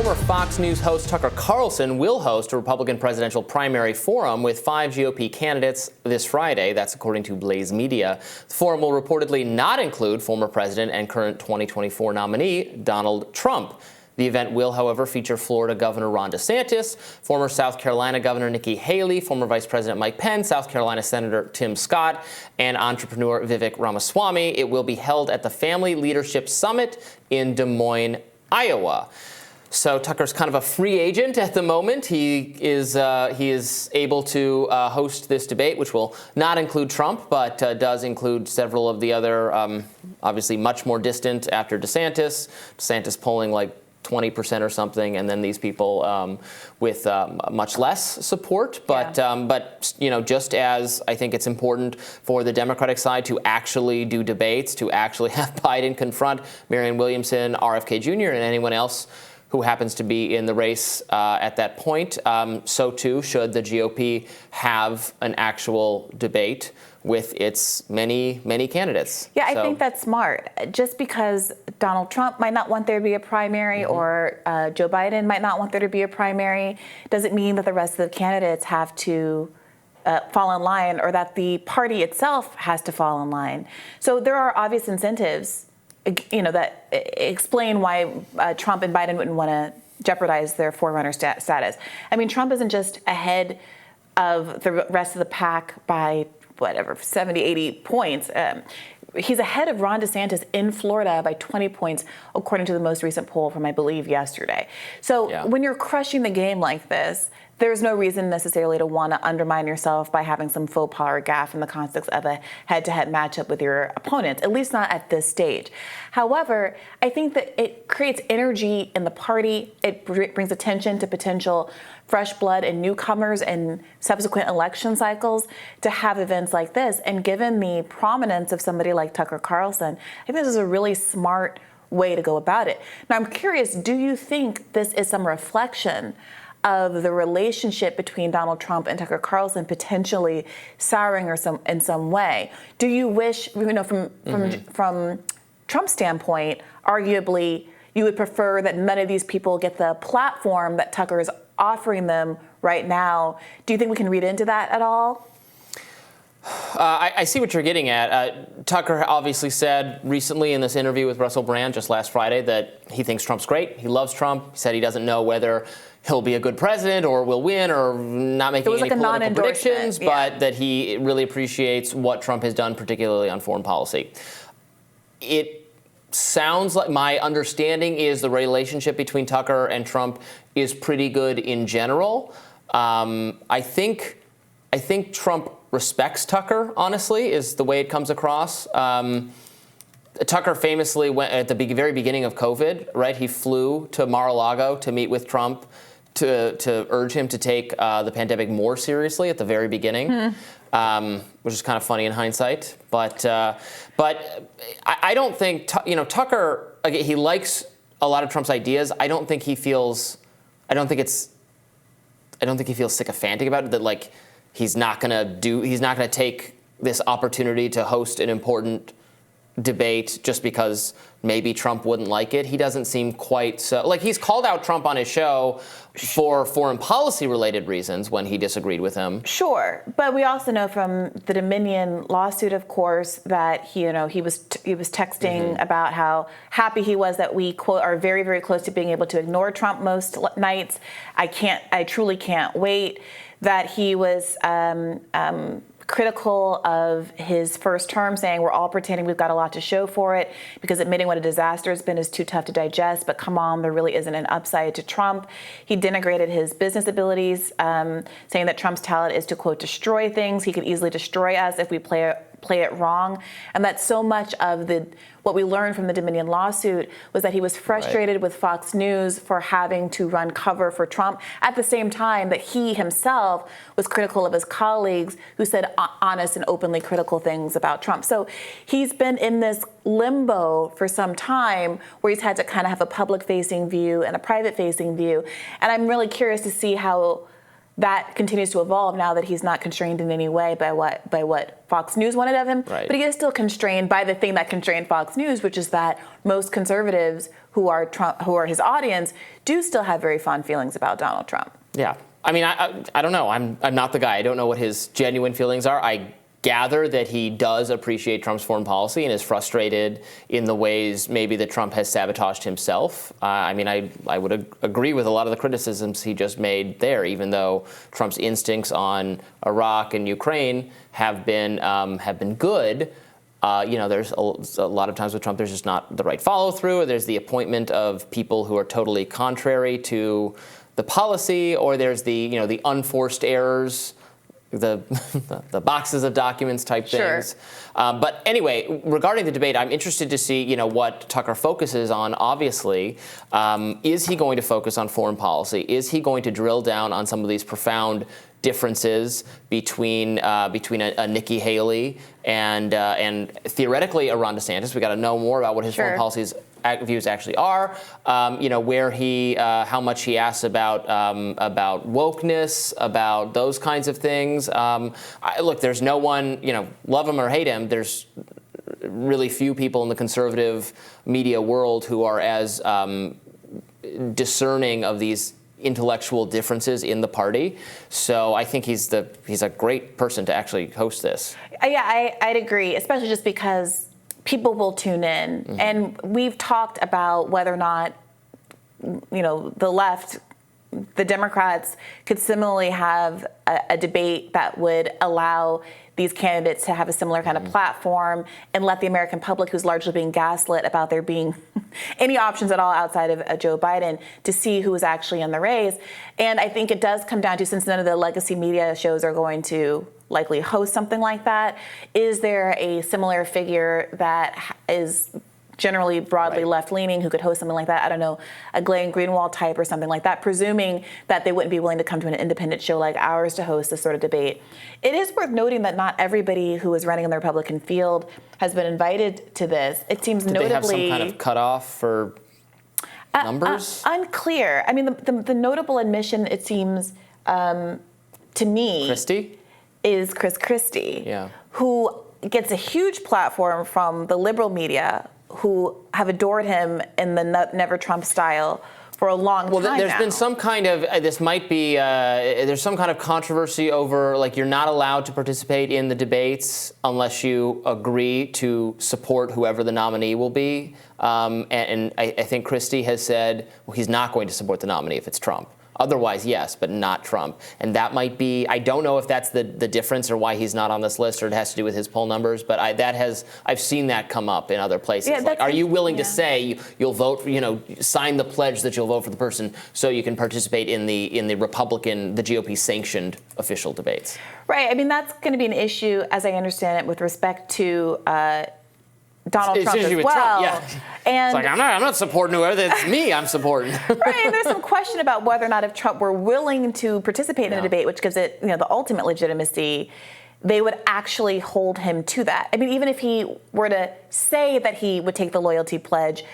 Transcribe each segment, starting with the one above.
Former Fox News host Tucker Carlson will host a Republican presidential primary forum with 5 GOP candidates this Friday. That's according to Blaze Media. The forum will reportedly not include former president and current 2024 nominee Donald Trump. The event will, however, feature Florida Governor Ron DeSantis, former South Carolina Governor Nikki Haley, former Vice President Mike Pence, South Carolina Senator Tim Scott, and entrepreneur Vivek Ramaswamy. It will be held at the Family Leadership Summit in Des Moines, Iowa. So Tucker's kind of a free agent at the moment. He is able to host this debate, which will not include Trump, but does include several of the other, obviously much more distant after DeSantis. DeSantis polling like 20% or something, and then these people with much less support. But you know, just as I think it's important for the Democratic side to actually do debates, to actually have Biden confront Marianne Williamson, RFK Jr., and anyone else who happens to be in the race at that point, so too should the GOP have an actual debate with its many, many candidates. Yeah, I think that's smart. Just because Donald Trump might not want there to be a primary or Joe Biden might not want there to be a primary doesn't mean that the rest of the candidates have to fall in line, or that the party itself has to fall in line. So there are obvious incentives, you know, that explain why Trump and Biden wouldn't want to jeopardize their forerunner status. I mean, Trump isn't just ahead of the rest of the pack by whatever, 70, 80 points. He's ahead of Ron DeSantis in Florida by 20 points, according to the most recent poll from, I believe, yesterday. So when you're crushing the game like this, there's no reason necessarily to want to undermine yourself by having some faux pas or gaffe in the context of a head-to-head matchup with your opponent, at least not at this stage. However, I think that it creates energy in the party. It brings attention to potential fresh blood and newcomers in subsequent election cycles to have events like this. And given the prominence of somebody like Tucker Carlson, I think this is a really smart way to go about it. Now, I'm curious, do you think this is some reflection of the relationship between Donald Trump and Tucker Carlson potentially souring or in some way? Do you wish, you know, from Trump's standpoint, arguably, you would prefer that none of these people get the platform that Tucker is offering them right now? Do you think we can read into that at all? I see what you're getting at. Tucker obviously said recently in this interview with Russell Brand just last Friday that he thinks Trump's great. He loves Trump. He said he doesn't know whether he'll be a good president or will win or not making any political predictions, but that he really appreciates what Trump has done, particularly on foreign policy. It sounds like, my understanding is the relationship between Tucker and Trump is pretty good in general. I think Trump respects Tucker, honestly, is the way it comes across. Tucker famously went at the very beginning of COVID, right? He flew to Mar-a-Lago to meet with Trump to urge him to take the pandemic more seriously at the very beginning, which is kind of funny in hindsight. But I don't think, Tucker, he likes a lot of Trump's ideas. I don't think he feels sycophantic about it, that like he's not going to take this opportunity to host an important debate just because maybe Trump wouldn't like it. He doesn't seem quite so, like, he's called out Trump on his show for foreign policy related reasons when he disagreed with him. Sure, but we also know from the Dominion lawsuit, of course, that he was texting about how happy he was that we, quote, are very, very close to being able to ignore Trump most nights. I truly can't wait. That he was critical of his first term, saying we're all pretending we've got a lot to show for it because admitting what a disaster it's been is too tough to digest. But come on, there really isn't an upside to Trump. He denigrated his business abilities, saying that Trump's talent is to, quote, destroy things. He could easily destroy us if we play it wrong. And that so much of what we learned from the Dominion lawsuit was that he was frustrated with Fox News for having to run cover for Trump at the same time that he himself was critical of his colleagues who said honest and openly critical things about Trump. So he's been in this limbo for some time where he's had to kind of have a public-facing view and a private-facing view. And I'm really curious to see how that continues to evolve now that he's not constrained in any way by what Fox News wanted of him. Right. But he is still constrained by the thing that constrained Fox News, which is that most conservatives who are his audience do still have very fond feelings about Donald Trump. Yeah. I mean, I don't know. I'm not the guy. I don't know what his genuine feelings are. I gather that he does appreciate Trump's foreign policy and is frustrated in the ways maybe that Trump has sabotaged himself. I mean, I would agree with a lot of the criticisms he just made there, even though Trump's instincts on Iraq and Ukraine have been good. There's a lot of times with Trump, there's just not the right follow through, or there's the appointment of people who are totally contrary to the policy, or there's the unforced errors, the boxes of documents type things. Sure. But anyway, regarding the debate, I'm interested to see, what Tucker focuses on, obviously. Is he going to focus on foreign policy? Is he going to drill down on some of these profound differences between a Nikki Haley and theoretically a Ron DeSantis? We got to know more about what his foreign policies views actually are. Where he, how much he asks about wokeness, about those kinds of things. Look, there's no one, love him or hate him. There's really few people in the conservative media world who are as discerning of these intellectual differences in the party. So I think he's a great person to actually host this. Yeah, I'd agree, especially just because people will tune in. Mm-hmm. And we've talked about whether or not, the left, the Democrats could similarly have a debate that would allow these candidates to have a similar kind of platform and let the American public, who's largely being gaslit about there being any options at all outside of Joe Biden, to see who is actually in the race. And I think it does come down to, since none of the legacy media shows are going to likely host something like that, is there a similar figure that is generally broadly left-leaning who could host something like that? I don't know, a Glenn Greenwald type or something like that, presuming that they wouldn't be willing to come to an independent show like ours to host this sort of debate. It is worth noting that not everybody who is running in the Republican field has been invited to this. It seems Did notably... they have some kind of cutoff for numbers? Unclear. I mean, the notable admission, it seems, to me... Christie? Is Chris Christie, yeah, who gets a huge platform from the liberal media, who have adored him in the Never Trump style for a long time now. Well, there's been some kind of, there's some kind of controversy over, you're not allowed to participate in the debates unless you agree to support whoever the nominee will be. And I think Christie has said, well, he's not going to support the nominee if it's Trump. Otherwise, yes, but not Trump. And that might be, I don't know if that's the difference or why he's not on this list, or it has to do with his poll numbers, but I've seen that come up in other places. Yeah, are you willing to say you'll vote, sign the pledge that you'll vote for the person so you can participate in the Republican, the GOP sanctioned official debates? Right. I mean, that's going to be an issue, as I understand it, with respect to Donald Trump as well. Trump, yeah. And it's I'm not supporting whoever. It's me I'm supporting. Right, and there's some question about whether or not if Trump were willing to participate in a debate, which gives it, the ultimate legitimacy, they would actually hold him to that. I mean, even if he were to say that he would take the loyalty pledge,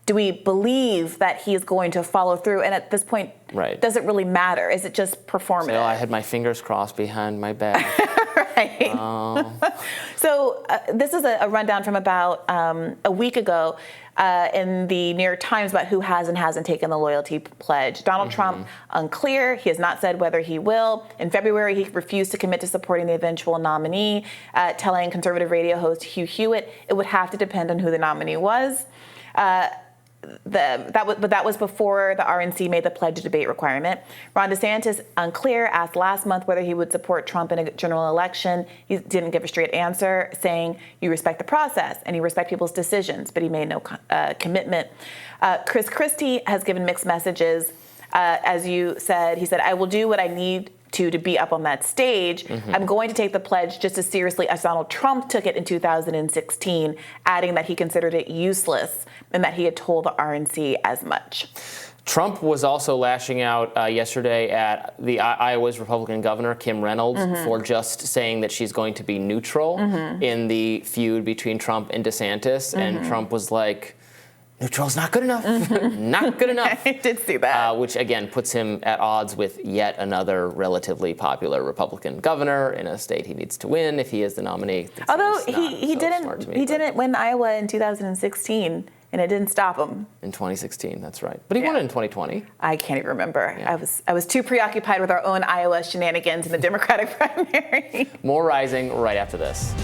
do we believe that he is going to follow through? And at this point, does it really matter? Is it just performative? So I had my fingers crossed behind my back. Right. So this is a rundown from about a week ago in the New York Times about who has and hasn't taken the loyalty pledge. Donald Trump, unclear. He has not said whether he will. In February, he refused to commit to supporting the eventual nominee, telling conservative radio host Hugh Hewitt it would have to depend on who the nominee was. That was before the R-S.C made the pledge debate requirement. Ron DeSantis, unclear, asked last month whether he would support Trump in a general election. He didn't give a straight answer, saying you respect the process and you respect people's decisions, but he made no commitment. Chris Christie has given mixed messages. As you said, he said, I will do what I need to be up on that stage. I'm going to take the pledge just as seriously as Donald Trump took it in 2016, adding that he considered it useless and that he had told the R&C as much. Trump was also lashing out yesterday at the Iowa's Republican governor, Kim Reynolds, for just saying that she's going to be neutral in the feud between Trump and DeSantis. And Trump was like, Neutral's not good enough. Not good enough. I did see that. Which, again, puts him at odds with yet another relatively popular Republican governor in a state he needs to win if he is the nominee. Although he didn't win Iowa in 2016, and it didn't stop him. In 2016, that's right. But he won it in 2020. I can't even remember. Yeah. I was too preoccupied with our own Iowa shenanigans in the Democratic primary. More Rising right after this.